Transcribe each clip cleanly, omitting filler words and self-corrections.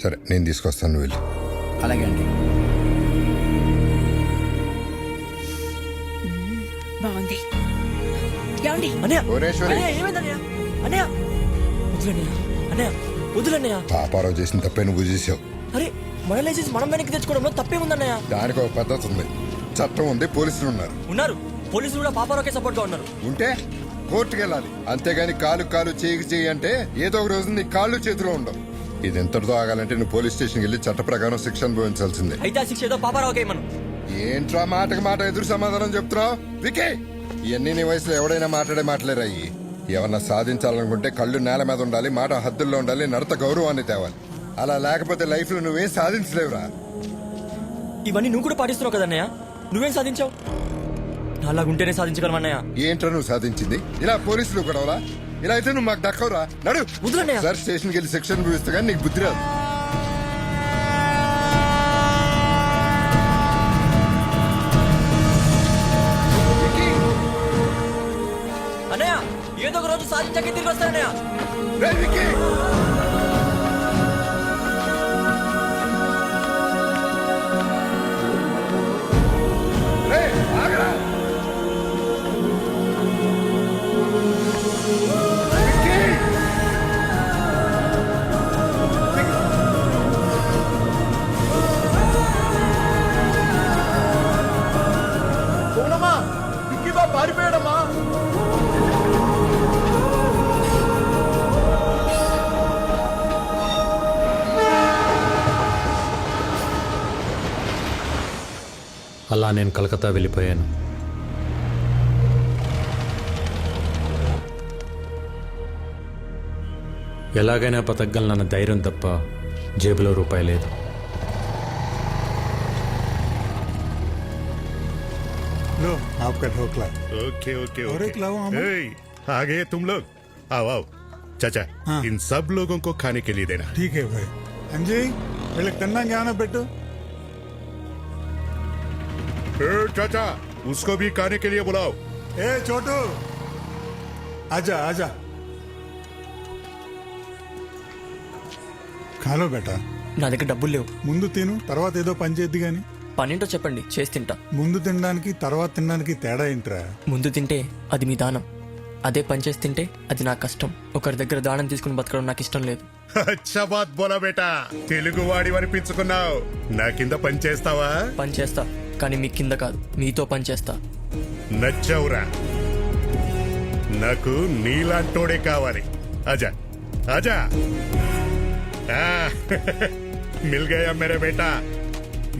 సరే నేను తీసుకొస్తాను, నువ్వు వెళ్ళి. అలాగే అండి. బాగుంది. ఏమండి? అన్నయ్య భువనేశ్వరి. అన్నయ్య ఏమైందన్నయ్య? అన్నయ్య వదులన్నయ్య, అన్నయ్య వదులన్నయ్య. పాపారావు చేసిన తప్పే నువ్వు చేసావు. అరే మనం లేచేసి మనం వెనక్కి తెచ్చుకోవడంలో తప్పేముందన్నయ్య? దానికి ఒక పద్ధతి ఉంది, చట్టం ఉంది, పోలీసులు ఉన్నారు. ఉన్నారు, పోలీసులు కూడా పాపారావుకే సపోర్ట్ గా ఉన్నారు. ఉంటే కోర్టుకు వెళ్ళాలి, అంతేగాని కాలు కాలు చేయి అంటే ఏదో ఒక రోజు నీ కాళ్ళు చేతిలో ఉండవు. ఇది ఎంతటితో ఆగాలంటే నువ్వు పోలీస్ స్టేషన్కి వెళ్ళి చట్ట ప్రకారం శిక్ష అనుభవించాల్సిందే. అయితే ఆ శిక్ష ఏదో పాపారావుకే మనం. ఏంట్రా మాటకి మాట ఎదురు సమాధానం చెప్తున్నావు? వికే, ఇవన్నీ నీ వయసులో ఎవడైనా మాట్లాడే మాటలేరాయి. ఏమన్నా సాధించాలనుకుంటే కళ్ళు నేల మీద ఉండాలి, మాట హద్దుల్లో ఉండాలి, నడత గౌరవాన్ని తేవాలి. అలా లేకపోతే లైఫ్ లో నువ్వేం సాధించలేవురా. ఇవన్నీ నువ్వు కూడా పాటిస్తున్నావు కదన్నయ్య, నువ్వేం సాధించావు? అలాగుంటేనే సాధించగలం అన్నయ్య. ఏంట్రా నువ్వు సాధించింది? ఇలా పోలీసులు గొడవలా? ఇలా అయితే నువ్వు మాకు దక్కవురా. నడు వదులన్నయ్య. సార్ స్టేషన్కి వెళ్ళి శిక్షణ చూపిస్తా కానీ నీకు బుద్ధి రాదు. అన్నయ్య ఏదో ఒక రోజు సాధించాకే తిరిగి వస్తానన్నయ్య. రేయ్ విక్కీ! రేయ్, ఆగరా! విక్కీ! అవునమ్మా, విక్కీ బాబు పారిపోయాడమ్మా. అలా నేను కలకత్తా వెళ్ళిపోయాను. ఎలాగైనా బతకగలనన్న ధైర్యం తప్ప జేబులో రూపాయి లేదు. लो आपका ढोकला। ओके ओके और एक लाओ हम। ए, आ गए तुम लोग, आओ आओ। चाचा हाँ। इन सब लोगों को खाने के लिए देना। ठीक है भाई। अंजी వీళ్ళకి తిన్నాక ఏమైనా పెట్టు. ए, चाचा उसको भी खाने के लिए बुलाओ। ఏ చోటు आजा आजा ఖాలో బేటా. నా దగ్గర డబ్బులు లేవు. ముందు తిను, తర్వాత ఏదో పని చేద్ది గాని. పనేంటో చెప్పండి, చేసి తింటా. ముందు తినడానికి తర్వాత తినడానికి తేడా ఏంట్రా? ముందు తింటే అది మీ దానం, అదే పని చేసి తింటే అది నా కష్టం. ఒకరి దగ్గర దానం తీసుకుని బతకడం నాకు ఇష్టం లేదు. अच्छा बात बोला बेटा, తెలుగు వాడి అనిపించుకున్నావు. నా కింద పని చేస్తావా? పని చేస్తా, కానీ మీ కింద కాదు, మీతో పని చేస్తా. నచ్చవురా, నాకు నీలాంటోడే కావాలి. ఆజా ఆజా. ఆ, మిల్ గయా మేరే బేటా,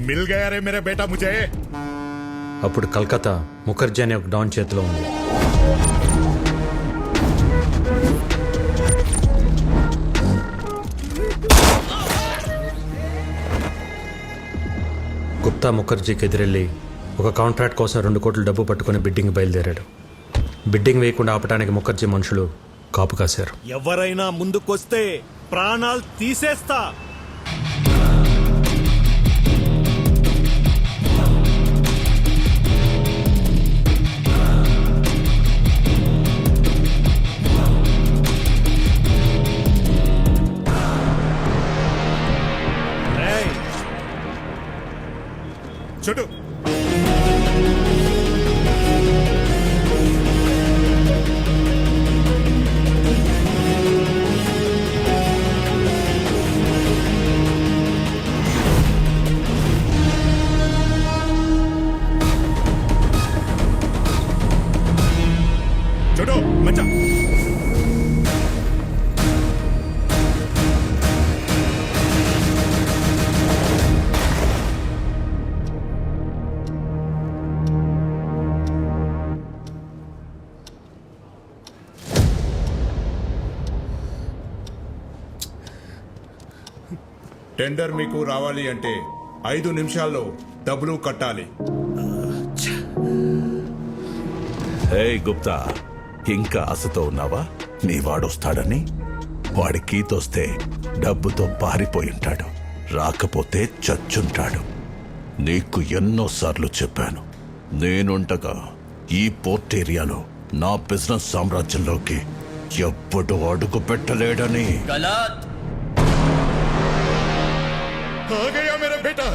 మిల్ గయా రే మేరా బేటా ముझे. అప్పుడు కలకత్తా ముఖర్జీ అనే ఒక డాన్ చేతిలో ఉంది. గుప్తా ముఖర్జీకి ఎదురెళ్ళి ఒక కాంట్రాక్ట్ కోసం 2 కోట్ల డబ్బు పట్టుకుని బిడ్డింగ్ బయలుదేరాడు. బిడ్డింగ్ వేయకుండా ఆపడానికి ముఖర్జీ మనుషులు కాపు కాశారు. ఎవరైనా ముందుకొస్తే ప్రాణాలు తీసేస్తా. छोटू छोटू मचा. టెండర్ మీకు రావాలి అంటే 5 నిమిషాల్లో డబ్బులు కట్టాలి. హే గుప్తా, ఇంకా ఆశతో ఉన్నావా? నీ వాడొస్తాడని? వాడి కీతొస్తే డబ్బుతో పారిపోయి ఉంటాడు, రాకపోతే చచ్చుంటాడు. నీకు ఎన్నోసార్లు చెప్పాను, నేనుండగా ఈ పోర్ట్ ఏరియాలో నా బిజినెస్ సామ్రాజ్యంలోకి ఎప్పుడు అడుగు పెట్టలేడని. आ गया मेरा बेटा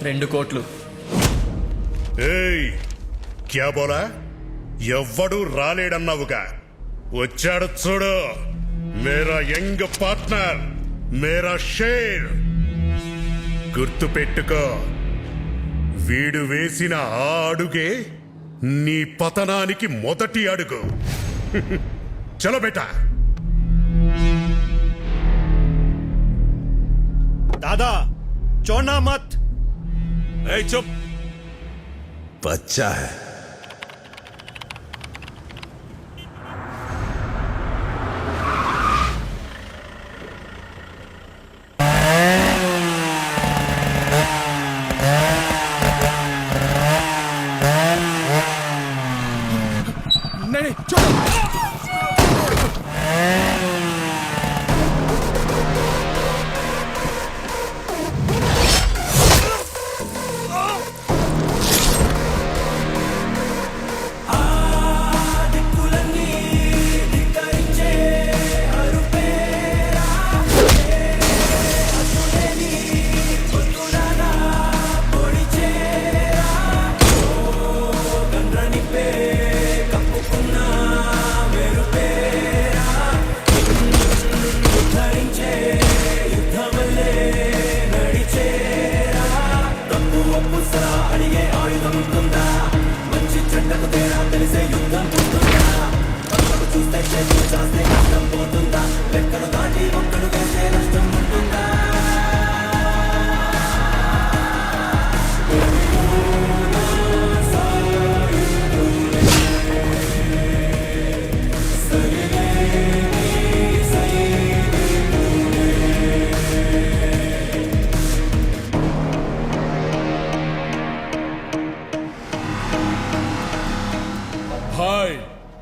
రెండు కోట్లు. ఏయ్ క్యా బోలా ఎవ్వడు రాలేడన్నావుగా వచ్చాడు చూడు మేరా యంగ్ పార్ట్నర్ మేరా షేర్ గుర్తు పెట్టుకో వీడు వేసిన ఆ అడుగే నీ పతనానికి మొదటి అడుగు చలో బేటా दादा चोना मत. ए चुप बच्चा है नहीं छोड़ो.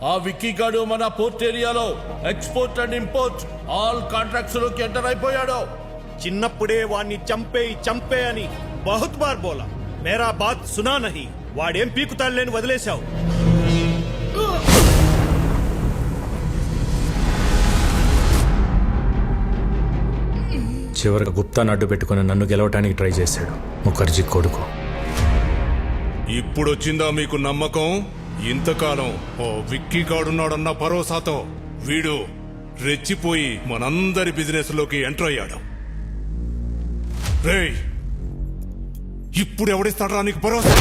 ఆ విక్కీ గాడు మన పోర్ట్ ఏరియాలో export and import all contracts లోకి ఎంటర్ అయిపోయాడు. చిన్నప్పుడే వాణ్ణి చంపే అని బహుత్ బార్ బోలా మేరా బాత్ సునా నహి. వాడేం పీకుతాడులేని వదిలేశావు. చివరికి గుప్తాను అడ్డు పెట్టుకుని నన్ను గెలవటానికి ట్రై చేశాడు ముఖర్జీ కొడుకు. ఇప్పుడొచ్చిందా మీకు నమ్మకం? ఇంతకాలం ఓ విక్కీ గాడున్నాడన్న భరోసాతో వీడు రెచ్చిపోయి మనందరి బిజినెస్ లోకి ఎంటర్ అయ్యాడు. రేయ్ ఇప్పుడు ఎవడిస్తాడా నీకు భరోసా?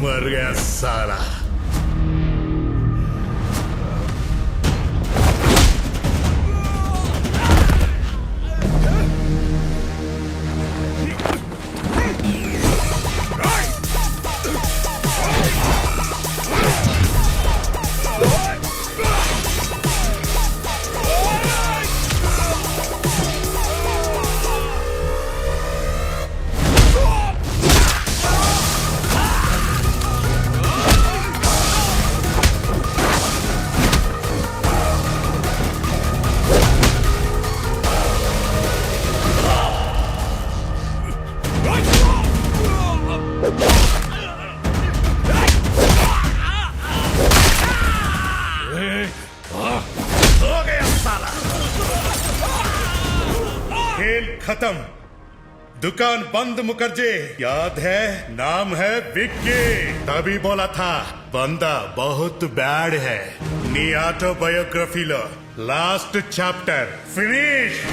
मर गया साला. खत्म दुकान बंद मुखर्जी याद है नाम है विक्की तभी बोला था बंदा बहुत बैड है नी ऑटोबायोग्राफी लो लास्ट चैप्टर फिनिश